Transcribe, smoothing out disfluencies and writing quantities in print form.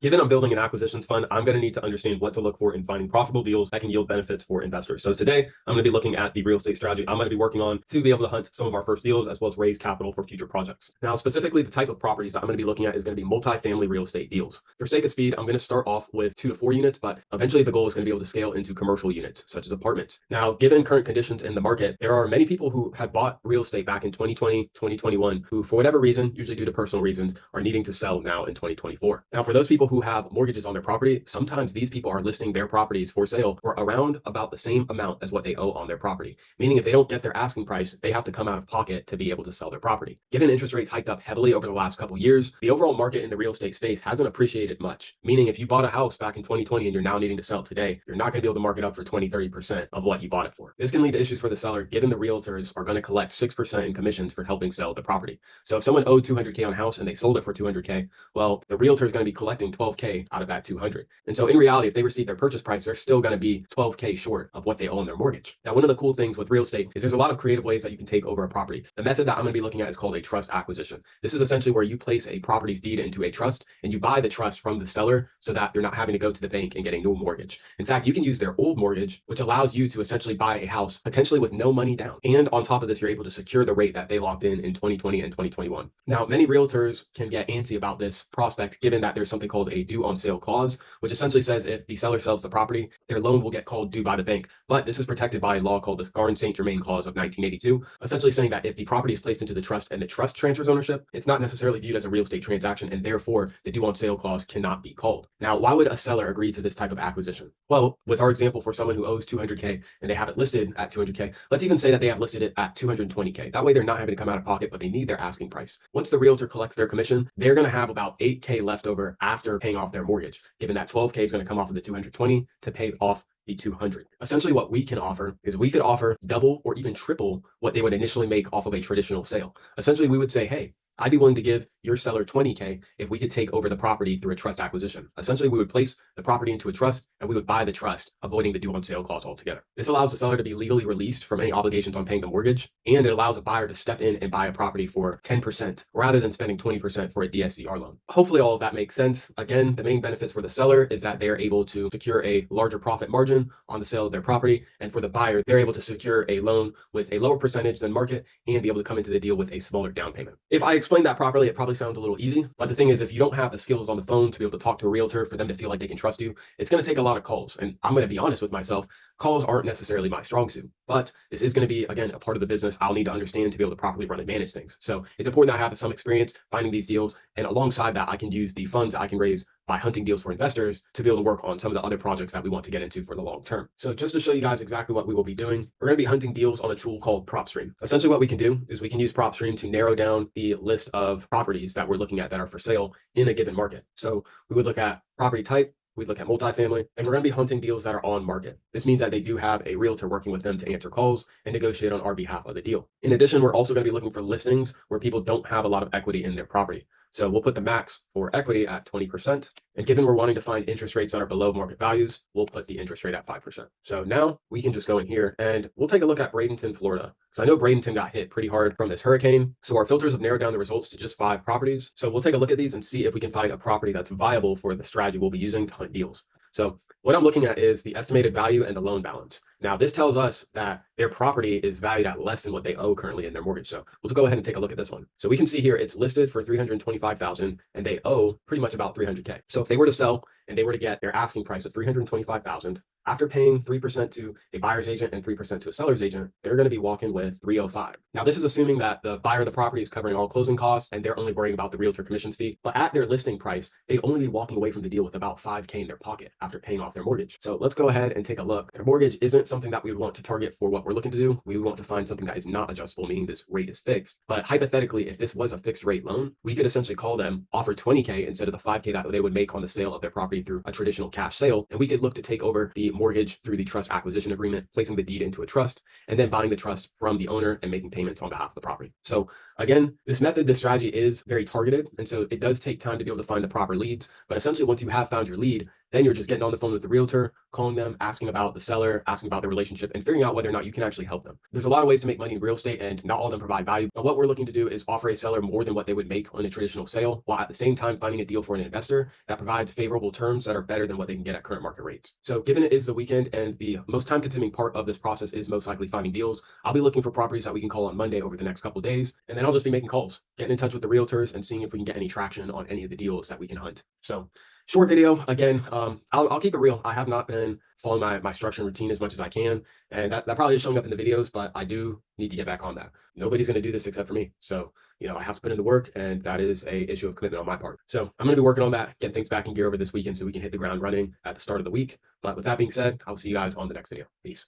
Given I'm building an acquisitions fund, I'm going to need to understand what to look for in finding profitable deals that can yield benefits for investors. So today, I'm going to be looking at the real estate strategy I'm going to be working on to be able to hunt some of our first deals as well as raise capital for future projects. Now, specifically, the type of properties that I'm going to be looking at is going to be multifamily real estate deals. For sake of speed, I'm going to start off with 2 to 4 units, but eventually the goal is going to be able to scale into commercial units, such as apartments. Now, given current conditions in the market, there are many people who have bought real estate back in 2020, 2021, who for whatever reason, usually due to personal reasons, are needing to sell now in 2024. Now, for those people who have mortgages on their property, sometimes these people are listing their properties for sale for around about the same amount as what they owe on their property. Meaning if they don't get their asking price, they have to come out of pocket to be able to sell their property. Given interest rates hiked up heavily over the last couple years, the overall market in the real estate space hasn't appreciated much. Meaning if you bought a house back in 2020 and you're now needing to sell today, you're not going to be able to mark it up for 20, 30% of what you bought it for. This can lead to issues for the seller, given the realtors are going to collect 6% in commissions for helping sell the property. So if someone owed 200K on a house and they sold it for 200K, well, the realtor is going to be collecting 12K out of that 200. And so in reality, if they receive their purchase price, they're still going to be 12K short of what they owe on their mortgage. Now, one of the cool things with real estate is there's a lot of creative ways that you can take over a property. The method that I'm going to be looking at is called a trust acquisition. This is essentially where you place a property's deed into a trust and you buy the trust from the seller so that you're not having to go to the bank and get a new mortgage. In fact, you can use their old mortgage, which allows you to essentially buy a house potentially with no money down. And on top of this, you're able to secure the rate that they locked in 2020 and 2021. Now, many realtors can get antsy about this prospect given that there's something called a due on sale clause, which essentially says if the seller sells the property, their loan will get called due by the bank. But this is protected by a law called the Garn-St. Germain Clause of 1982, essentially saying that if the property is placed into the trust and the trust transfers ownership, it's not necessarily viewed as a real estate transaction, and therefore the due on sale clause cannot be called. Now, why would a seller agree to this type of acquisition? Well, with our example for someone who owes 200K and they have it listed at 200K, let's even say that they have listed it at 220K. That way they're not having to come out of pocket, but they need their asking price. Once the realtor collects their commission, they're going to have about 8K left over after paying off their mortgage, given that 12K is going to come off of the 220 to pay off the 200. Essentially what we can offer is we could offer double or even triple what they would initially make off of a traditional sale. Essentially, we would say, hey, I'd be willing to give your seller 20K if we could take over the property through a trust acquisition. Essentially, we would place the property into a trust and we would buy the trust, avoiding the due on sale clause altogether. This allows the seller to be legally released from any obligations on paying the mortgage, and it allows a buyer to step in and buy a property for 10% rather than spending 20% for a DSCR loan. Hopefully all of that makes sense. Again, the main benefits for the seller is that they're able to secure a larger profit margin on the sale of their property, and for the buyer, they're able to secure a loan with a lower percentage than market and be able to come into the deal with a smaller down payment. If I explain that properly, it probably sounds a little easy, but the thing is, if you don't have the skills on the phone to be able to talk to a realtor for them to feel like they can trust you, it's going to take a lot of calls. And I'm going to be honest with myself, calls aren't necessarily my strong suit, but this is going to be, again, a part of the business I'll need to understand to be able to properly run and manage things. So it's important that I have some experience finding these deals, and alongside that, I can use the funds I can raise by hunting deals for investors to be able to work on some of the other projects that we want to get into for the long term. So just to show you guys exactly what we will be doing, we're going to be hunting deals on a tool called PropStream. Essentially what we can do is we can use PropStream to narrow down the list of properties that we're looking at that are for sale in a given market. So we would look at property type, we'd look at multifamily, and we're going to be hunting deals that are on market. This means that they do have a realtor working with them to answer calls and negotiate on our behalf of the deal. In addition, we're also going to be looking for listings where people don't have a lot of equity in their property. So we'll put the max for equity at 20%. And given we're wanting to find interest rates that are below market values, we'll put the interest rate at 5%. So now we can just go in here and we'll take a look at Bradenton, Florida. So I know Bradenton got hit pretty hard from this hurricane. So our filters have narrowed down the results to just 5 properties. So we'll take a look at these and see if we can find a property that's viable for the strategy we'll be using to hunt deals. So what I'm looking at is the estimated value and the loan balance. Now, this tells us that their property is valued at less than what they owe currently in their mortgage. So we'll go ahead and take a look at this one. So we can see here it's listed for $325,000 and they owe pretty much about 300K. So if they were to sell and they were to get their asking price of $325,000, after paying 3% to a buyer's agent and 3% to a seller's agent, they're going to be walking with 305. Now, this is assuming that the buyer of the property is covering all closing costs and they're only worrying about the realtor commissions fee. But at their listing price, they'd only be walking away from the deal with about 5K in their pocket after paying off their mortgage. So let's go ahead and take a look. Their mortgage isn't something that we would want to target for what we're looking to do. We would want to find something that is not adjustable, meaning this rate is fixed. But hypothetically, if this was a fixed rate loan, we could essentially call them, offer 20K instead of the 5K that they would make on the sale of their property through a traditional cash sale. And we could look to take over the mortgage through the trust acquisition agreement, placing the deed into a trust, and then buying the trust from the owner and making payments on behalf of the property. So again, this strategy is very targeted. And so it does take time to be able to find the proper leads. But essentially, once you have found your lead, Then you're just getting on the phone with the realtor, calling them, asking about the seller, asking about their relationship, and figuring out whether or not you can actually help them. There's a lot of ways to make money in real estate, and not all of them provide value. But what we're looking to do is offer a seller more than what they would make on a traditional sale, while at the same time finding a deal for an investor that provides favorable terms that are better than what they can get at current market rates. So given it is the weekend and the most time consuming part of this process is most likely finding deals, I'll be looking for properties that we can call on Monday over the next couple of days. And then I'll just be making calls, getting in touch with the realtors and seeing if we can get any traction on any of the deals that we can hunt. So short video again. I'll keep it real. I have not been following my structure and routine as much as I can, and that probably is showing up in the videos, but I do need to get back on that. Nobody's going to do this except for me, so I have to put in the work, and that is a issue of commitment on my part. So I'm going to be working on that, getting things back in gear over this weekend so we can hit the ground running at the start of the week. But with that being said, I'll see you guys on the next video. Peace.